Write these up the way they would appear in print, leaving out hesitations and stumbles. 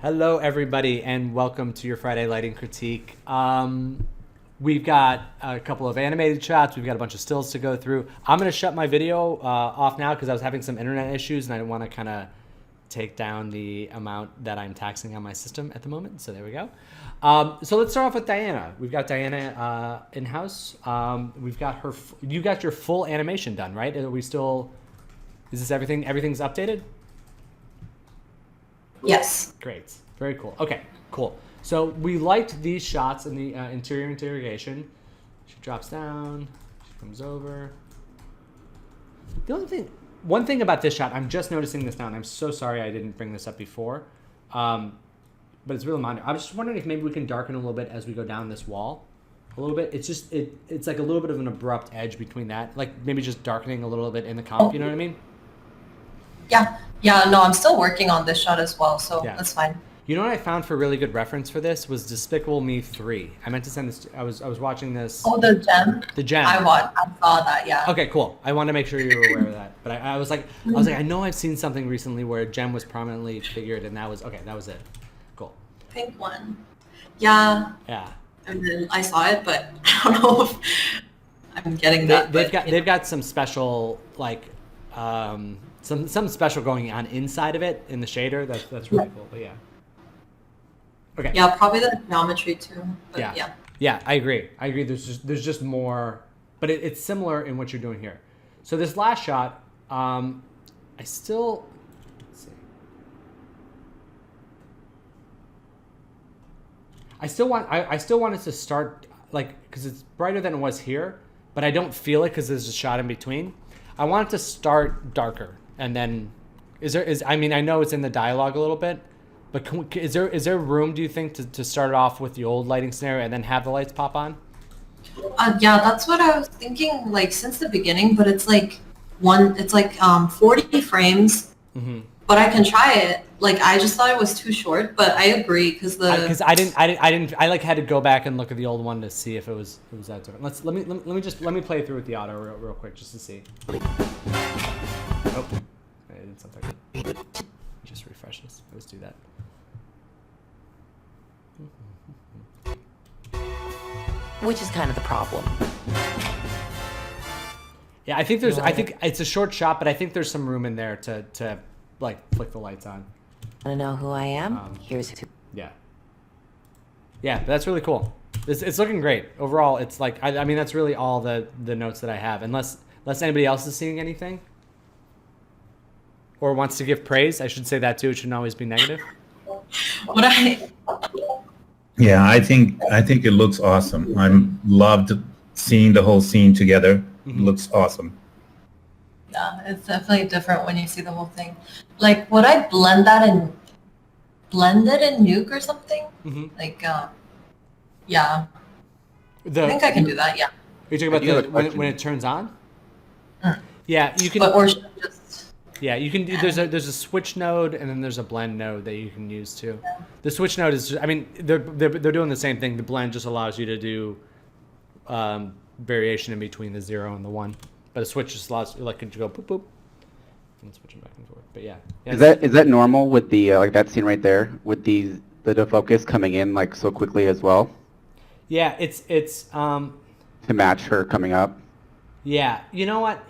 Hello, everybody, and welcome to your Friday lighting critique. We've got a couple of animated shots. We've got a bunch of stills to go through. I'm going to shut my video off now because I was having some internet issues, and I want to kind of take down the amount that I'm taxing on my system at the moment. So there we go. So let's start off with Diana. We've got Diana in-house. We've got her. You got your full animation done, right? Are we still? Is this everything? Everything's updated? Yes. Great. Very cool. Okay, cool. So we liked these shots in the interior interrogation. She drops down. She comes over. One thing about this shot, I'm just noticing this now, and I'm so sorry I didn't bring this up before, but it's really minor. I was just wondering if maybe we can darken a little bit as we go down this wall. A little bit. It's just, it's like a little bit of an abrupt edge between that. Like maybe just darkening a little bit in the comp, you know what I mean? Yeah. Yeah, no, I'm still working on this shot as well, so yeah. That's fine. You know what I found for really good reference for this was Despicable Me 3. I meant to send this I was watching this. Oh, the gem? The gem. I saw that, yeah. Okay, cool. I wanted to make sure you were aware of that. But I was like, I know I've seen something recently where a gem was prominently figured, and that was it. Cool. Pink one. Yeah. Yeah. And then I saw it, but I don't know if I'm getting that. They've got some special some special going on inside of it in the shader. That's really cool. But yeah. Okay. Yeah, probably the geometry too. But yeah. Yeah, I agree. There's just more, but it's similar in what you're doing here. So this last shot, let's see. I still want it to start because it's brighter than it was here, but I don't feel it because there's a shot in between. I want it to start darker, and then I know it's in the dialogue a little bit. But is there room, do you think, to start it off with the old lighting scenario and then have the lights pop on? Yeah, that's what I was thinking, since the beginning. But it's 40 frames. Mm-hmm. But I can try it. I just thought it was too short. But I agree because I had to go back and look at the old one to see if it was that different. Let me play through with the auto real quick just to see. Oh, I did something. Just refresh this. Let's do that. Which is kind of the problem. Yeah, I think it's a short shot, but I think there's some room in there to flick the lights on. Want to know who I am? Here's who. Yeah. Yeah, but that's really cool. It's looking great. Overall, it's that's really all the notes that I have. Unless anybody else is seeing anything or wants to give praise, I should say that too. It shouldn't always be negative. Yeah, I think it looks awesome. I'm loved seeing the whole scene together. Mm-hmm. It looks awesome. Yeah, it's definitely different when you see the whole thing. Would I blend it in Nuke or something? Mm-hmm. Yeah. I think I can do that. Yeah. Are you talking about when it turns on? Mm. Yeah, you can. Or should I just. Yeah, you can do. There's a switch node and then there's a blend node that you can use too. Yeah. The switch node is. They're doing the same thing. The blend just allows you to do variation in between the 0 and the 1. But a switch just allows you to go boop boop and switching back and forth. But yeah. Is that normal with the that scene right there with the focus coming in so quickly as well? Yeah, it's to match her coming up. Yeah, you know what?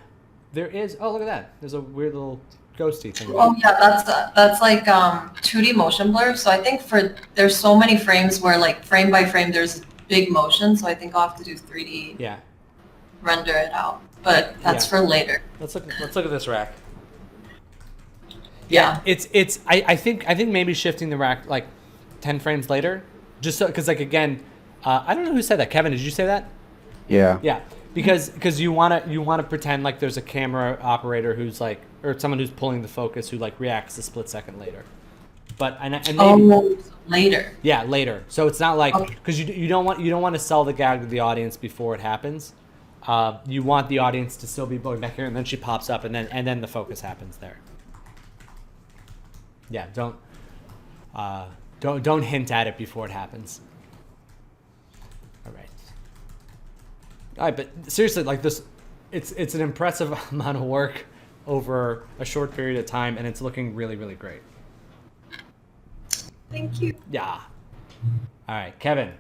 There is. Oh, look at that. There's a weird little ghosty thing. Oh yeah, that's 2D motion blur. So I think there's so many frames where frame by frame there's big motion. So I think I'll have to do 3D. Yeah. Render it out, but that's for later. Let's look at this rack. Yeah. It's. I think maybe shifting the rack 10 frames later, just so because again, I don't know who said that. Kevin, did you say that? Yeah. Yeah. Because you wanna pretend there's a camera operator who's or someone who's pulling the focus who reacts a split second later, but and maybe, later. Yeah, later. So it's not because you don't want to sell the gag to the audience before it happens. You want the audience to still be going back here, and then she pops up, and then the focus happens there. Yeah, don't hint at it before it happens. All right, but seriously, this, it's an impressive amount of work over a short period of time, and it's looking really, really great. Thank you. Yeah. All right, Kevin.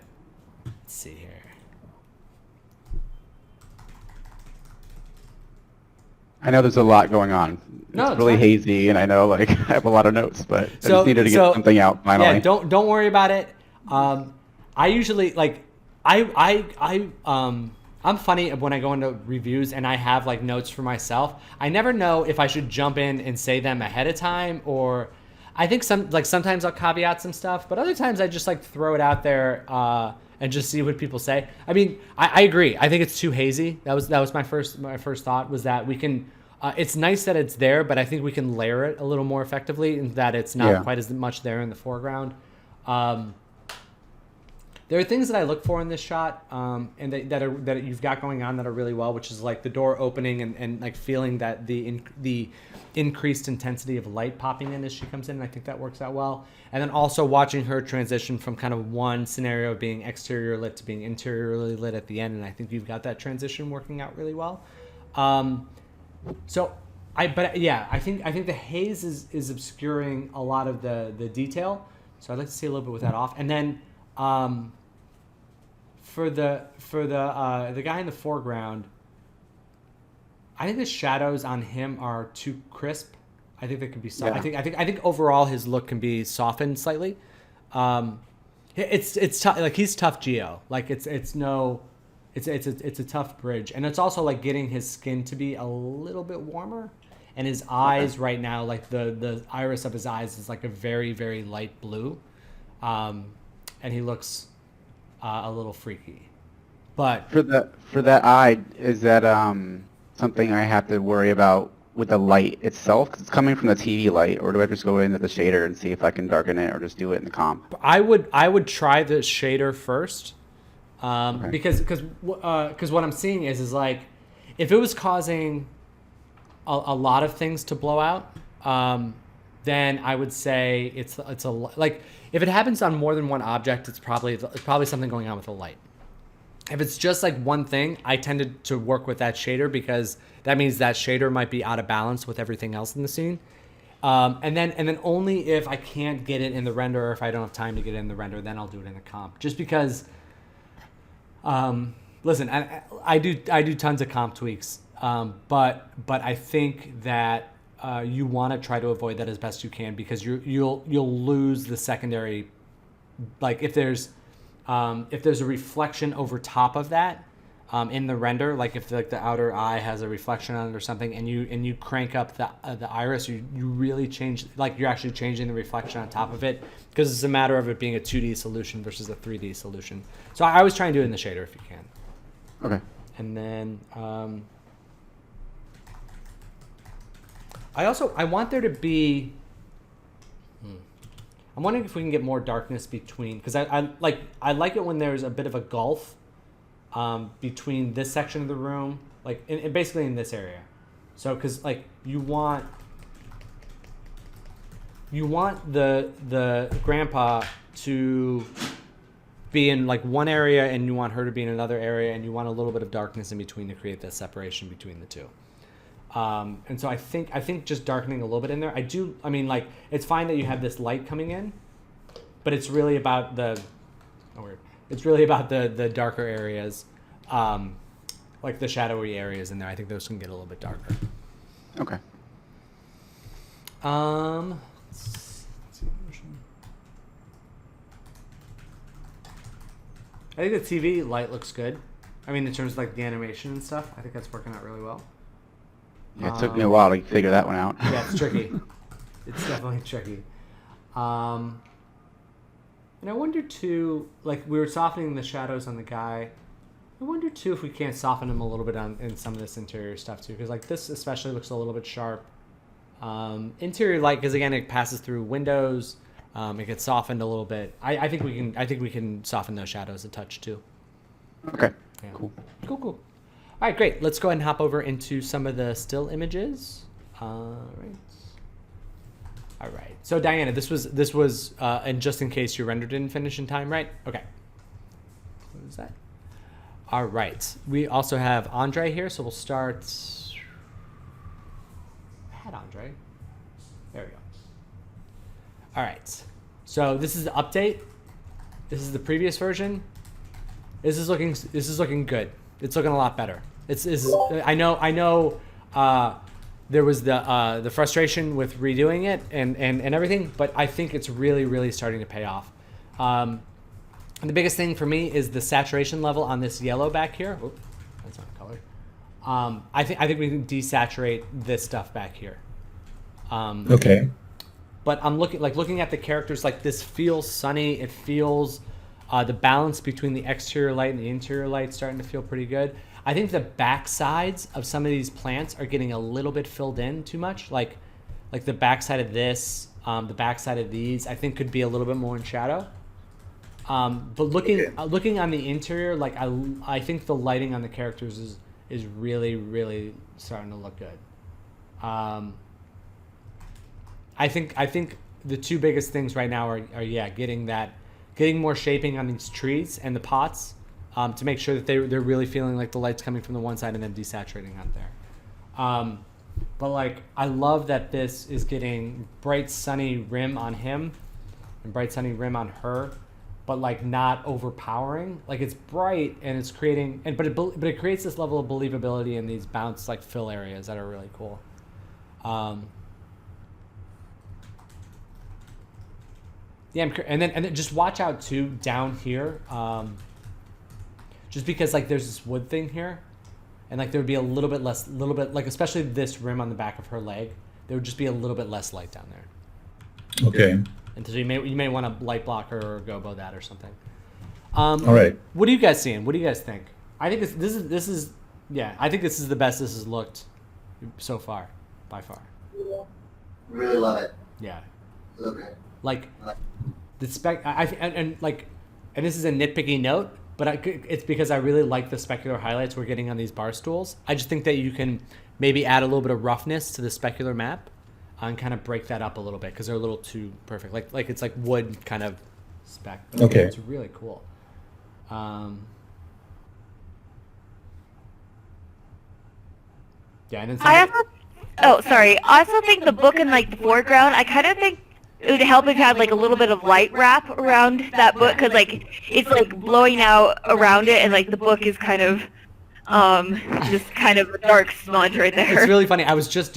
Let's see here. I know there's a lot going on. No, It's it's really fine. hazy, and I know like I have a lot of notes, but I So- just needed to so- get something out finally. Yeah, don't worry about it. I usually like I'm funny when I go into reviews and I have like notes for myself. I never know if I should jump in and say them ahead of time, or I think sometimes I'll caveat some stuff, but other times I just like throw it out there and just see what people say. I mean, I agree. I think it's too hazy. That was my first thought, was that we can. It's nice that it's there, but I think we can layer it a little more effectively, and that it's not quite as much there in the foreground. There are things that I look for in this shot, and that you've got going on that are really well, which is like the door opening and like feeling that the increased intensity of light popping in as she comes in. And I think that works out well. And then also watching her transition from kind of one scenario of being exterior lit to being interiorly lit at the end, and I think you've got that transition working out really well. I think the haze is obscuring a lot of the detail, so I'd like to see a little bit with that off. And then for the guy in the foreground, I think the shadows on him are too crisp. I think they could be soft. Yeah. I think overall his look can be softened slightly. It's tough. Like, he's tough Geo. Like, it's a tough bridge, and it's also like getting his skin to be a little bit warmer, and his eyes right now, like the iris of his eyes is like a very, very light blue, and he looks a little freaky. But For that eye, is that something I have to worry about with the light itself? 'Cause it's coming from the TV light, or do I just go into the shader and see if I can darken it, or just do it in the comp? I would try the shader first, because what I'm seeing is like, if it was causing a lot of things to blow out, then I would say it's like, if it happens on more than one object, it's probably something going on with the light. If it's just like one thing, I tended to work with that shader, because that means that shader might be out of balance with everything else in the scene. And then only if I can't get it in the render, or if I don't have time to get it in the render, then I'll do it in the comp. Just because, listen, I do tons of comp tweaks, but I think that you want to try to avoid that as best you can, because you'll lose the secondary. Like, if there's a reflection over top of that in the render, like if like the outer eye has a reflection on it or something, and you crank up the iris, you really change, like, you're actually changing the reflection on top of it, because it's a matter of it being a 2D solution versus a 3D solution. So I always try and do it in the shader if you can. Okay. And then I want there to be. I'm wondering if we can get more darkness between, because I like it when there's a bit of a gulf between this section of the room, like basically in this area. So, because like you want the grandpa to be in like one area, and you want her to be in another area, and you want a little bit of darkness in between to create that separation between the two. And so I think just darkening a little bit in there. I mean, like, it's fine that you have this light coming in, but it's really about the darker areas, like the shadowy areas in there. I think those can get a little bit darker. Okay. Let's see. I think the TV light looks good. I mean, in terms of like the animation and stuff, I think that's working out really well. Yeah, it took me a while to figure that one out. Yeah, it's tricky. It's definitely tricky. And I wonder too, like, we were softening the shadows on the guy. I wonder too if we can't soften him a little bit in some of this interior stuff too, because like this especially looks a little bit sharp. Interior light, because again it passes through windows. It gets softened a little bit. I think we can soften those shadows a touch too. Okay. Yeah. Cool. All right, great. Let's go ahead and hop over into some of the still images. All right. So Diana, this was, and just in case your render didn't finish in time, right? Okay. What is that? All right. We also have Andre here, so we'll start. I had Andre. There we go. All right. So this is the update. This is the previous version. This is looking good. It's looking a lot better. I know. There was the frustration with redoing it and everything, but I think it's really starting to pay off. And the biggest thing for me is the saturation level on this yellow back here. Oop, that's not colored. I think we can desaturate this stuff back here. Okay. But I'm looking at the characters, like this feels sunny. It feels the balance between the exterior light and the interior light starting to feel pretty good. I think the back sides of some of these plants are getting a little bit filled in too much. Like the backside of this, the backside of these, I think could be a little bit more in shadow. But looking on the interior, like I think the lighting on the characters is really starting to look good. I think the two biggest things right now are getting more shaping on these trees and the pots, to make sure that they're really feeling like the light's coming from the one side and then desaturating out there. But like I love that this is getting bright sunny rim on him and bright sunny rim on her, but like not overpowering. Like it's bright and it's creating but it creates this level of believability in these bounce like fill areas that are really cool. Yeah, and then just watch out too down here, just because like there's this wood thing here, and like there would be a little bit like especially this rim on the back of her leg, there would just be a little bit less light down there. Okay. And so you may want to light blocker or go above that or something. All right. What are you guys seeing? What do you guys think? I think this is I think this is the best this has looked so far, by far. Yeah. Really love it. Yeah. Okay. Like the spec, and this is a nitpicky note, but it's because I really like the specular highlights we're getting on these bar stools. I just think that you can maybe add a little bit of roughness to the specular map and kind of break that up a little bit because they're a little too perfect. Like it's like wood kind of spec. But okay. It's really cool. Yeah, and then I also think the book in like the foreground, I kind of think it would help if you had like a little bit of light wrap around that book, because like it's like blowing out around it, and like the book is kind of just kind of a dark smudge right there. It's really funny. I was just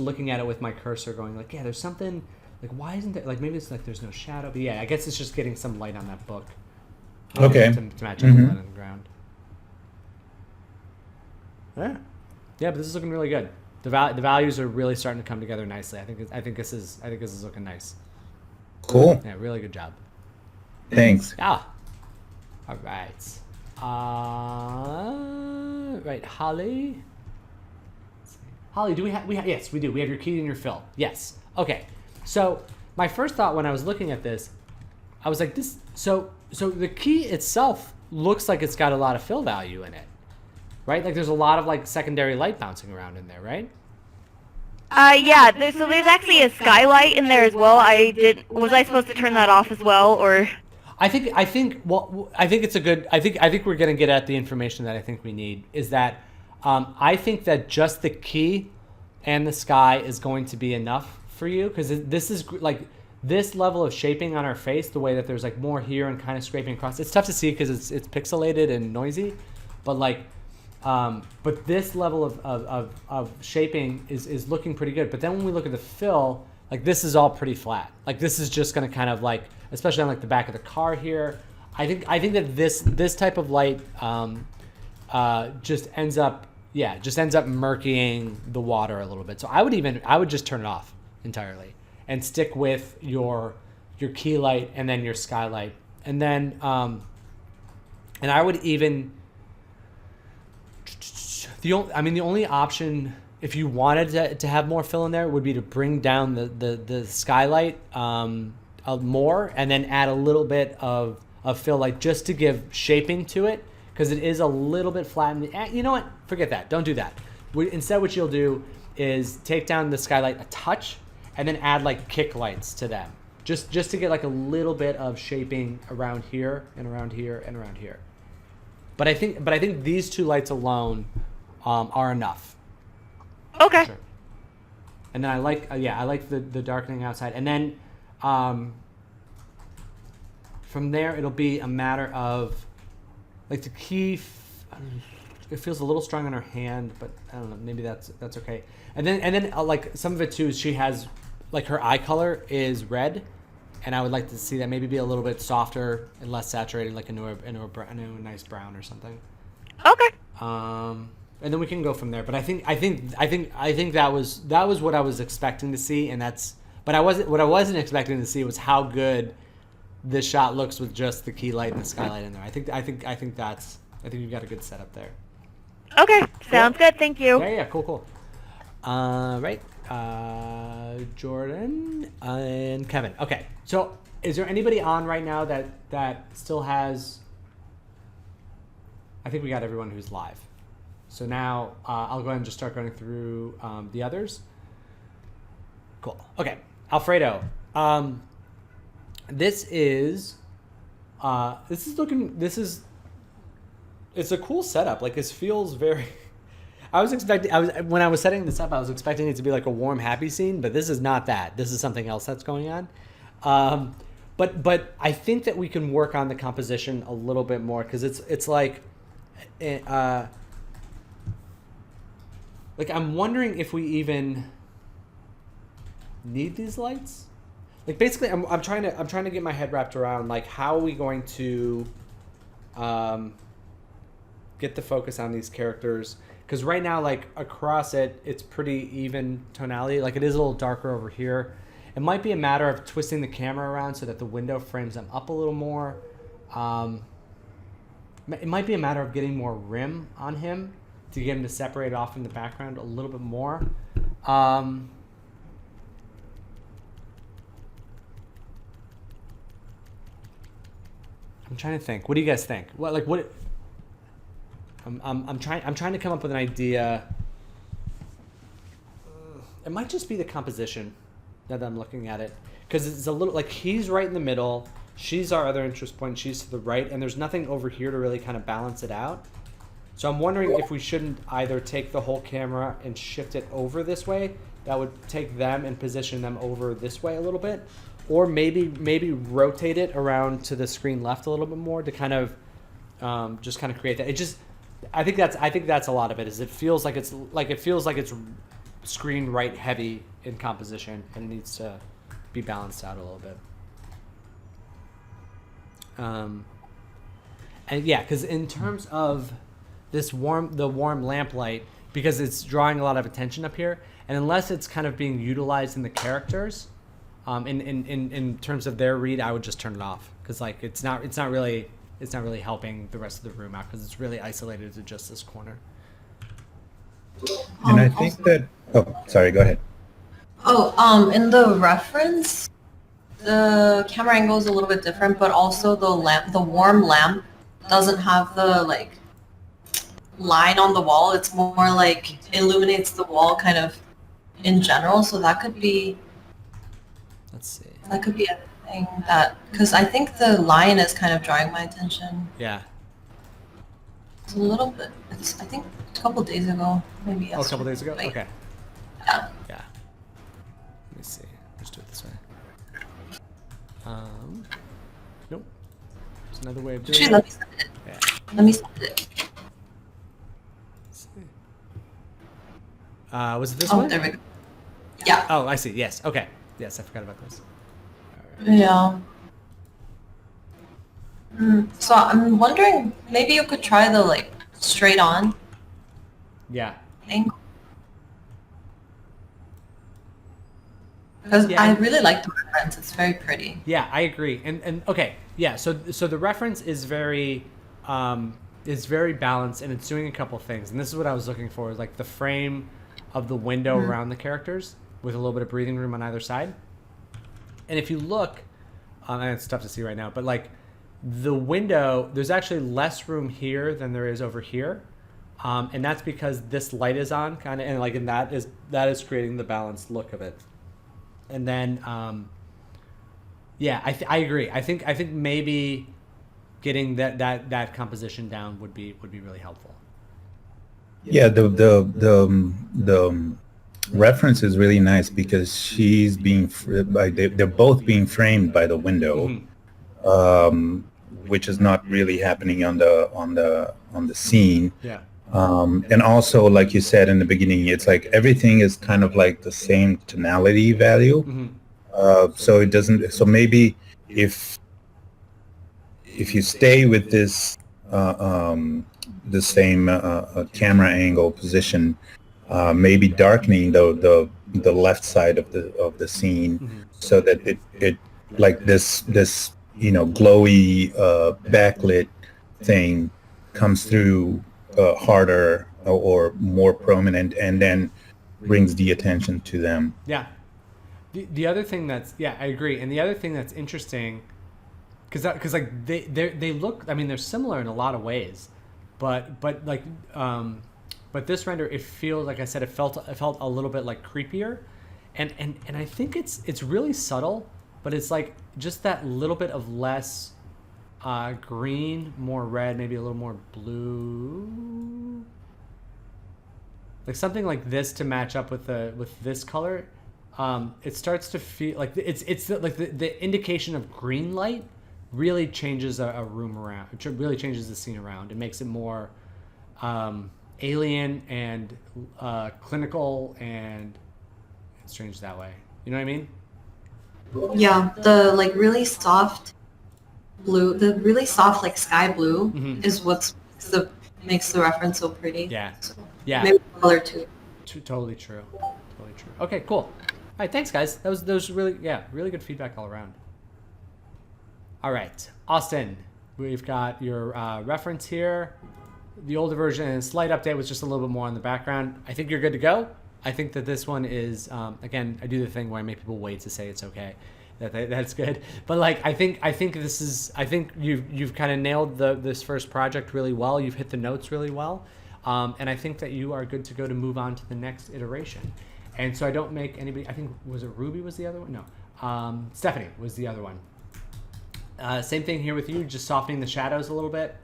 looking at it with my cursor, going like, yeah, there's something like, why isn't there, like, maybe it's like there's no shadow, but yeah, I guess it's just getting some light on that book. Okay. To match up with the light on the ground. Yeah, but this is looking really good. The values are really starting to come together nicely. I think this is looking nice. Cool. Yeah, really good job. Thanks. Yeah. All right. Right, Holly. Holly, do we have? Yes, we do. We have your key and your fill. Yes. Okay. So my first thought when I was looking at this, I was like, this. So the key itself looks like it's got a lot of fill value in it, right? Like there's a lot of like secondary light bouncing around in there, right? Yeah. So there's actually a skylight in there as well. Was I supposed to turn that off as well, or? I think it's a good. I think we're gonna get at the information that I think we need. Is that I think that just the key and the sky is going to be enough for you, because this is like this level of shaping on our face, the way that there's like more here and kind of scraping across. It's tough to see because it's pixelated and noisy, but like. But this level of shaping is looking pretty good. But then when we look at the fill, like this is all pretty flat. Like this is just going to kind of like, especially on like the back of the car here. I think that this type of light just ends up murkying the water a little bit. So I would just turn it off entirely and stick with your key light and then your skylight, and then and I would even. The only option, if you wanted to have more fill in there, would be to bring down the skylight more, and then add a little bit of fill, like just to give shaping to it, because it is a little bit flat. You know what? Forget that. Don't do that. Instead, what you'll do is take down the skylight a touch, and then add like kick lights to them, just to get like a little bit of shaping around here and around here and around here. But I think these two lights alone are enough. Okay. Sure. And then I like the darkening outside, and then from there, it'll be a matter of, like, the key. It feels a little strong on her hand, but I don't know. Maybe that's okay. And then like some of it too is she has, like, her eye color is red, and I would like to see that maybe be a little bit softer and less saturated, like into a nice brown or something. Okay. And then we can go from there. But I think that was what I was expecting to see, and what I wasn't expecting to see was how good this shot looks with just the key light and the skylight in there. I think you've got a good setup there. Okay. Sounds good. Thank you. Yeah, cool. Right. Jordan and Kevin. Okay. So is there anybody on right now that still has... I think we got everyone who's live. So now I'll go ahead and just start going through the others. Cool. Okay. Alfredo. It's a cool setup. Like, this feels very... when I was setting this up, I was expecting it to be like a warm, happy scene, but this is not that. This is something else that's going on. But I think that we can work on the composition a little bit more, because it's like... like, I'm wondering if we even need these lights. Like, basically, I'm trying to get my head wrapped around, like, how are we going to get the focus on these characters? Because right now, like, across it, it's pretty even tonality. Like, it is a little darker over here. It might be a matter of twisting the camera around so that the window frames them up a little more. It might be a matter of getting more rim on him to get him to separate off from the background a little bit more. I'm trying to think. What do you guys think? What? I'm trying to come up with an idea. It might just be the composition now that I'm looking at it, because it's a little like he's right in the middle. She's our other interest point. She's to the right, and there's nothing over here to really kind of balance it out. So I'm wondering if we shouldn't either take the whole camera and shift it over this way. That would take them and position them over this way a little bit, or maybe rotate it around to the screen left a little bit more to kind of just kind of create that. I think that's a lot of it. Is it feels like it's screen right heavy in composition, and it needs to be balanced out a little bit. And yeah, because in terms of the warm lamplight, because it's drawing a lot of attention up here, and unless it's kind of being utilized in the characters, in terms of their read, I would just turn it off, because like it's not really helping the rest of the room out, because it's really isolated to just this corner. And I think that... Oh, sorry, go ahead. In the reference, the camera angle is a little bit different, but also the warm lamp doesn't have the, like, line on the wall. It's more like illuminates the wall kind of in general, so that could be... Let's see. That could be a thing that... Because I think the line is kind of drawing my attention. Yeah. It's a little bit... I think a couple days ago, maybe yesterday. Oh, a couple days ago? Like, okay. Yeah. Yeah. Let me see. Let's do it this way. Nope. There's another way of doing Actually, it. let me send it. Yeah. Let me send it. Let's see. Was it this Oh, one? there we go. Yeah. Oh, I see. Yes. Okay. Yes, I forgot about this. Yeah. So I'm wondering, maybe you could try the, like, straight on Yeah. angle. Because Yeah. I really like the reference. It's very pretty. Yeah, I agree. And okay, yeah. So the reference is very balanced, and it's doing a couple things. And this is what I was looking for: is like the frame of the window around the characters with a little bit of breathing room on either side. And if you look, and it's tough to see right now, but like the window, there's actually less room here than there is over here, and that's because this light is on, kind of, and like, and that is creating the balanced look of it. And then, yeah, I agree. I think maybe getting that composition down would be really helpful. Yeah, the reference is really nice because she's being they're both being framed by the window. which is not really happening on the scene. Yeah. And also, like you said in the beginning, it's like everything is kind of like the same tonality value. So it doesn't. So maybe if you stay with this the same camera angle position, maybe darkening the left side of the scene, so that it like this glowy backlit thing comes through harder or more prominent, and then brings the attention to them. Yeah. The other thing that's, yeah, I agree. And the other thing that's interesting, because like they look, I mean, they're similar in a lot of ways, but like but this render, it feels, like I said, it felt a little bit like creepier, and I think it's really subtle, but it's like just that little bit of less green, more red, maybe a little more blue, like something like this to match up with this color. It starts to feel like it's like the indication of green light really changes a room around. It really changes the scene around. It makes it more alien and clinical and strange that way. You know what I mean? Yeah, the like really soft blue, the really soft like sky blue is makes the reference so pretty. Yeah. So Yeah. maybe color too. Totally true. Totally true. Okay, cool. All right, thanks guys. That was really, yeah, really good feedback all around. All right, Austin, we've got your reference here. The older version and slight update was just a little bit more on the background. I think you're good to go. I think that this one is, again, I do the thing where I make people wait to say it's okay. That's good. But like, I think you've kind of nailed this first project really well. You've hit the notes really well. And I think that you are good to go to move on to the next iteration. And so I don't make anybody, I think, was it Ruby was the other one? No. Stephanie was the other one. Same thing here with you, just softening the shadows a little bit.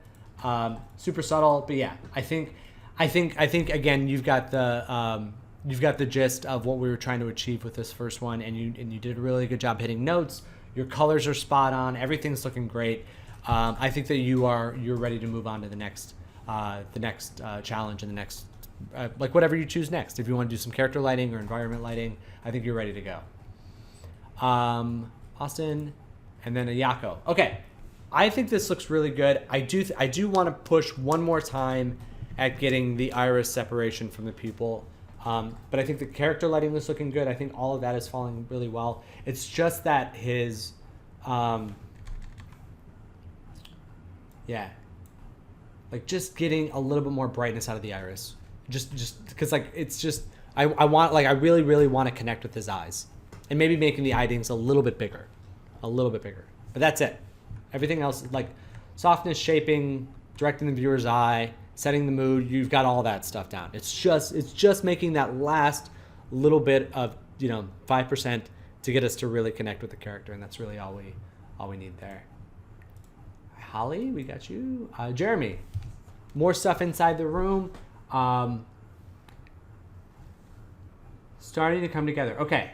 Super subtle, but yeah, I think again, you've got the gist of what we were trying to achieve with this first one, and you did a really good job hitting notes. Your colors are spot on. Everything's looking great. I think that you're ready to move on to the next challenge and the next like whatever you choose next. If you want to do some character lighting or environment lighting, I think you're ready to go. Austin, and then Ayako. Okay, I think this looks really good. I do want to push one more time at getting the iris separation from the pupil. But I think the character lighting is looking good. I think all of that is falling really well. It's just that his, yeah, like just getting a little bit more brightness out of the iris. Just because like it's just I really really want to connect with his eyes, and maybe making the eye-dings a little bit bigger. But that's it. Everything else, like softness, shaping, directing the viewer's eye, setting the mood, you've got all that stuff down. It's just making that last little bit of 5% to get us to really connect with the character, and that's really all we need there. Holly, we got you. Jeremy, more stuff inside the room. Starting to come together. Okay.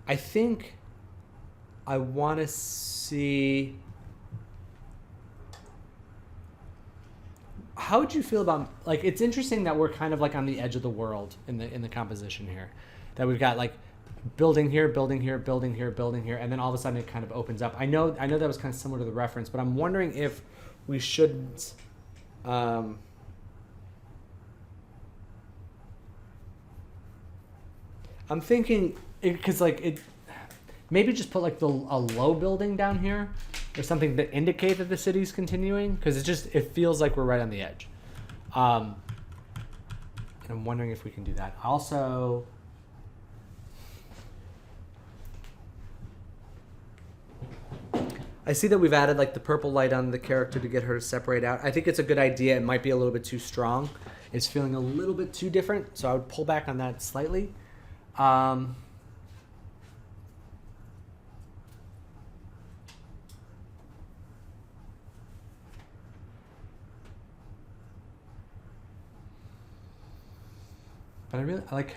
I think I want to see. How would you feel about, like, it's interesting that we're kind of like on the edge of the world in the composition here, that we've got like building here, building here, building here, building here, and then all of a sudden it kind of opens up. I know that was kind of similar to the reference, but I'm wondering if we shouldn't. I'm thinking because like it, maybe just put like a low building down here or something that indicate that the city's continuing, because it feels like we're right on the edge. And I'm wondering if we can do that. Also, I see that we've added like the purple light on the character to get her to separate out. I think it's a good idea. It might be a little bit too strong. It's feeling a little bit too different, so I would pull back on that slightly. But I really like,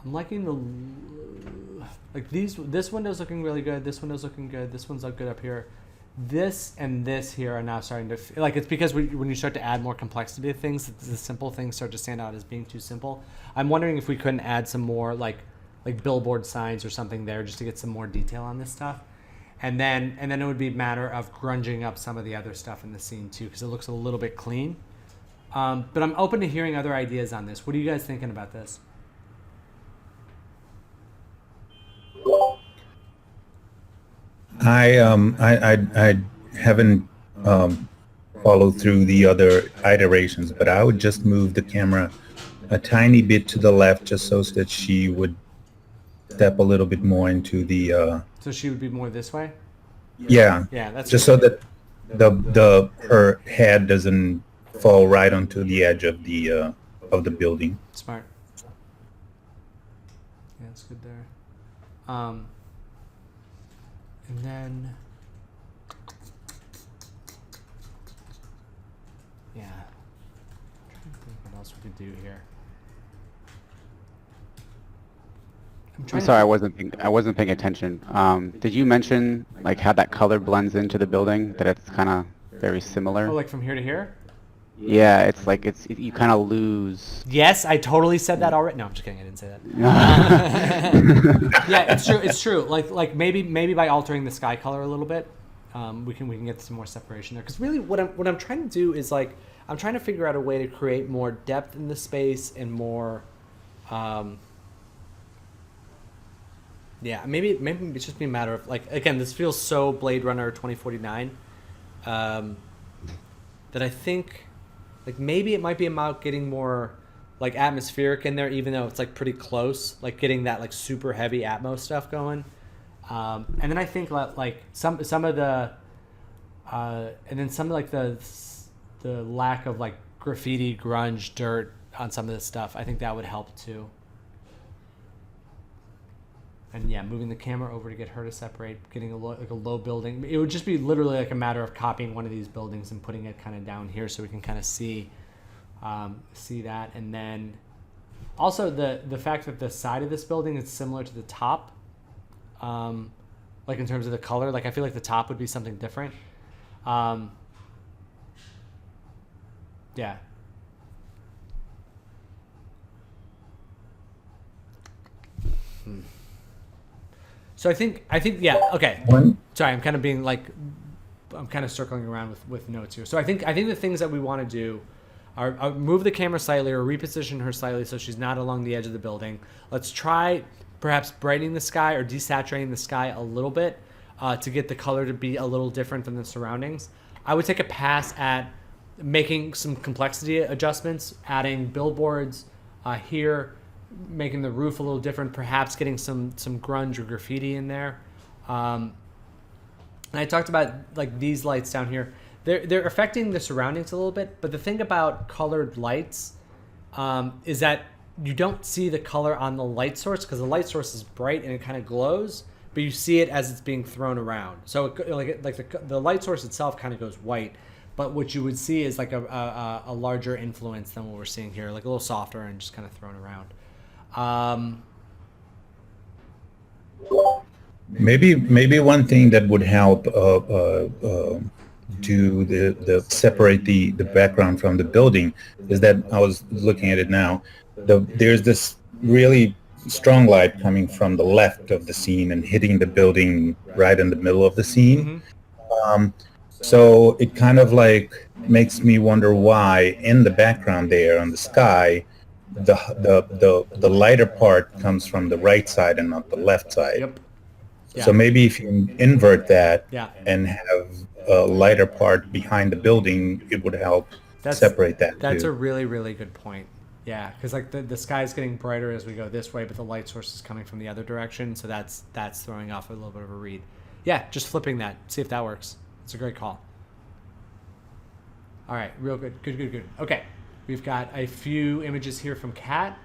I'm liking the, like this window's looking really good. This window's looking good. This one's good up here. This and this here are now starting to feel like it's because when you start to add more complexity to things, the simple things start to stand out as being too simple. I'm wondering if we couldn't add some more like billboard signs or something there just to get some more detail on this stuff. And then it would be a matter of grunging up some of the other stuff in the scene too, because it looks a little bit clean. But I'm open to hearing other ideas on this. What are you guys thinking about this? I haven't followed through the other iterations, but I would just move the camera a tiny bit to the left just so that she would step a little bit more into the So she would be more this way? yeah, that's just so that her head doesn't fall right onto the edge of the building. Smart. Yeah, that's good there. And then, yeah, I'm trying to think what else we could do here. I'm sorry, I wasn't paying attention. Did you mention like how that color blends into the building? That it's kind of very similar. Oh, like from here to here? Yeah, it's like you kind of lose. Yes, I totally said that already. No, I'm just kidding. I didn't say that. Yeah, it's true. It's true. Like maybe by altering the sky color a little bit, we can get some more separation there. Because really, what I'm trying to do is like I'm trying to figure out a way to create more depth in the space and more. Yeah, maybe it's just be a matter of like again, this feels so Blade Runner 2049, that I think. Like maybe it might be about getting more like atmospheric in there, even though it's like pretty close, like getting that like super heavy Atmos stuff going. And then I think like some of the, and then some of like the lack of like graffiti, grunge, dirt on some of this stuff. I think that would help too. And yeah, moving the camera over to get her to separate, getting a low building. It would just be literally like a matter of copying one of these buildings and putting it kind of down here so we can kind of see that. And then also the fact that the side of this building is similar to the top, like in terms of the color. Like I feel like the top would be something different. Yeah. So I think yeah, okay. Sorry, I'm kind of being like I'm kind of circling around with notes here. So I think the things that we want to do are move the camera slightly or reposition her slightly so she's not along the edge of the building. Let's try perhaps brightening the sky or desaturating the sky a little bit to get the color to be a little different than the surroundings. I would take a pass at making some complexity adjustments, adding billboards here, making the roof a little different, perhaps getting some grunge or graffiti in there. And I talked about like these lights down here. They're affecting the surroundings a little bit, but the thing about colored lights is that you don't see the color on the light source because the light source is bright and it kind of glows, but you see it as it's being thrown around. So the light source itself kind of goes white, but what you would see is like a larger influence than what we're seeing here, like a little softer and just kind of thrown around. Maybe one thing that would help to the separate the background from the building is that I was looking at it now. There's this really strong light coming from the left of the scene and hitting the building right in the middle of the scene. Mm-hmm. So it kind of like makes me wonder why in the background there on the sky the lighter part comes from the right side and not the left side. Yep. Yeah. So maybe if you invert that yeah. and have a lighter part behind the building, it would help separate that. That's too. a really, really good point. Yeah, because like the sky is getting brighter as we go this way, but the light source is coming from the other direction, so that's throwing off a little bit of a read. Yeah, just flipping that. See if that works. It's a great call. All right, real good. Good. Okay. We've got a few images here from Kat.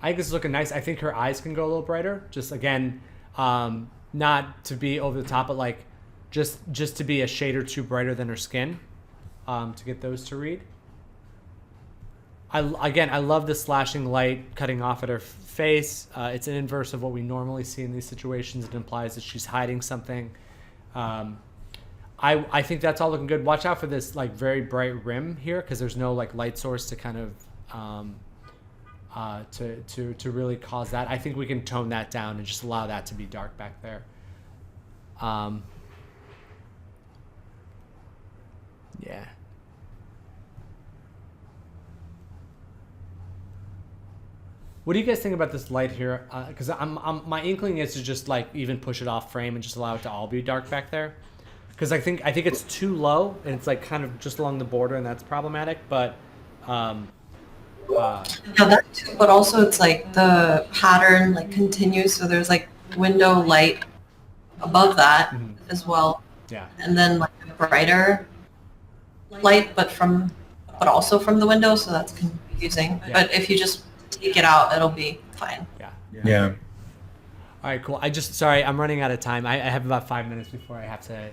I think this is looking nice. I think her eyes can go a little brighter. Just again, not to be over the top, but like just to be a shade or two brighter than her skin, to get those to read. I love the slashing light cutting off at her face. It's an inverse of what we normally see in these situations. It implies that she's hiding something. I think that's all looking good. Watch out for this like very bright rim here because there's no like light source to kind of to really cause that. I think we can tone that down and just allow that to be dark back there. Yeah. What do you guys think about this light here? Because my inkling is to just like even push it off frame and just allow it to all be dark back there. Because I think it's too low and it's like kind of just along the border and that's problematic. But Yeah, that too, but also it's like the pattern like continues, so there's like window light above that as well. yeah. And then like a brighter light, but also from the window, so that's confusing. Yeah. But if you just take it out, it'll be fine. Yeah. All right, cool. Sorry, I'm running out of time. I have about 5 minutes before I have to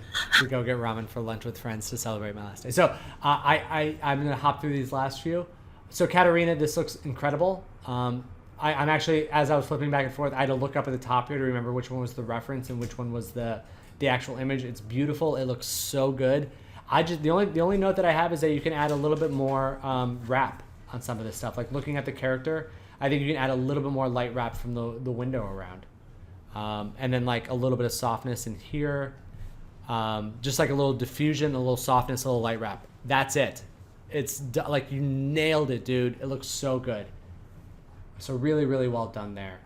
go get ramen for lunch with friends to celebrate my last day. So I'm going to hop through these last few. So Katarina, this looks incredible. I'm actually, as I was flipping back and forth, I had to look up at the top here to remember which one was the reference and which one was the actual image. It's beautiful. It looks so good. The only note that I have is that you can add a little bit more wrap on some of this stuff. Like looking at the character, I think you can add a little bit more light wrap from the window around. And then like a little bit of softness in here. Just like a little diffusion, a little softness, a little light wrap. That's it. It's like you nailed it, dude. It looks so good. So really, really well done there.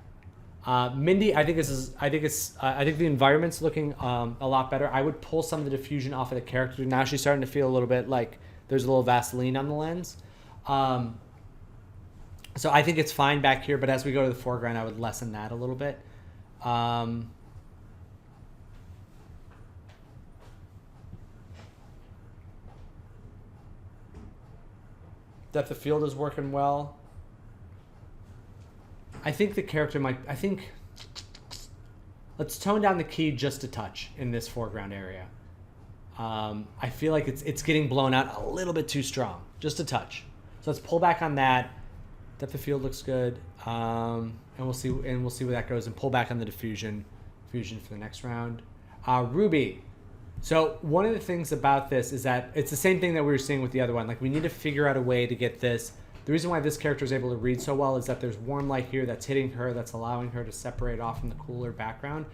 Mindy, I think the environment's looking a lot better. I would pull some of the diffusion off of the character. Now she's starting to feel a little bit like there's a little Vaseline on the lens. So I think it's fine back here, but as we go to the foreground, I would lessen that a little bit. Depth of field is working well. I think the character let's tone down the key just a touch in this foreground area. I feel like it's getting blown out a little bit too strong, just a touch. So let's pull back on that. Depth of field looks good. And we'll see where that goes and pull back on the diffusion for the next round. Ruby. So one of the things about this is that it's the same thing that we were seeing with the other one. Like we need to figure out a way to get this. The reason why this character is able to read so well is that there's warm light here that's hitting her, that's allowing her to separate off from the cooler background.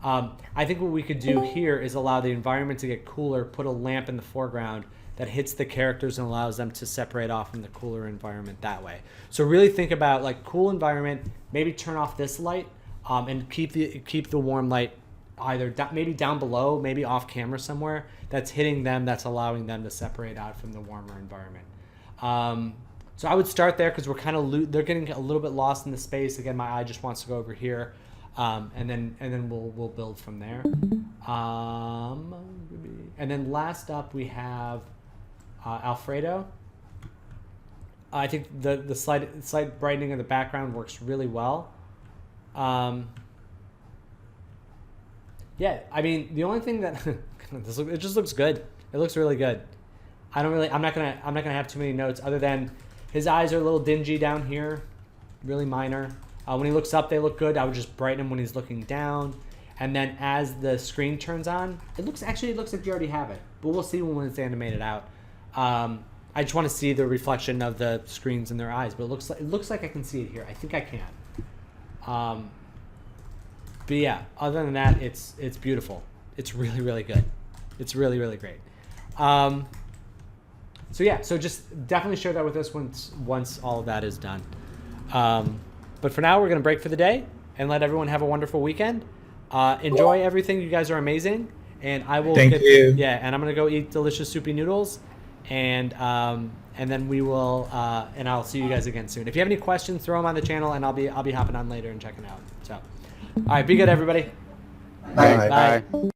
I think what we could do here is allow the environment to get cooler, put a lamp in the foreground that hits the characters and allows them to separate off from the cooler environment that way. So really think about like cool environment, maybe turn off this light and keep the warm light either maybe down below, maybe off camera somewhere that's hitting them, that's allowing them to separate out from the warmer environment. So I would start there because we're kind of they're getting a little bit lost in the space. Again, my eye just wants to go over here, and then we'll build from there. And then last up we have Alfredo. I think the slight brightening of the background works really well. Yeah, I mean the only thing that it just looks good. It looks really good. I'm not gonna have too many notes other than his eyes are a little dingy down here, really minor. When he looks up, they look good. I would just brighten him when he's looking down. And then as the screen turns on, it looks like you already have it, but we'll see when it's animated out. I just want to see the reflection of the screens in their eyes, but it looks like I can see it here. I think I can. But yeah, other than that, it's beautiful. It's really, really good. It's really, really great. So yeah, so just definitely share that with us once all of that is done. But for now, we're going to break for the day and let everyone have a wonderful weekend. Enjoy everything. You guys are amazing. And I will Thank you. Yeah, and I'm going to go eat delicious soupy noodles. And then we will and I'll see you guys again soon. If you have any questions, throw them on the channel and I'll be hopping on later and checking out. So all right, be good everybody. Bye. Bye. Bye.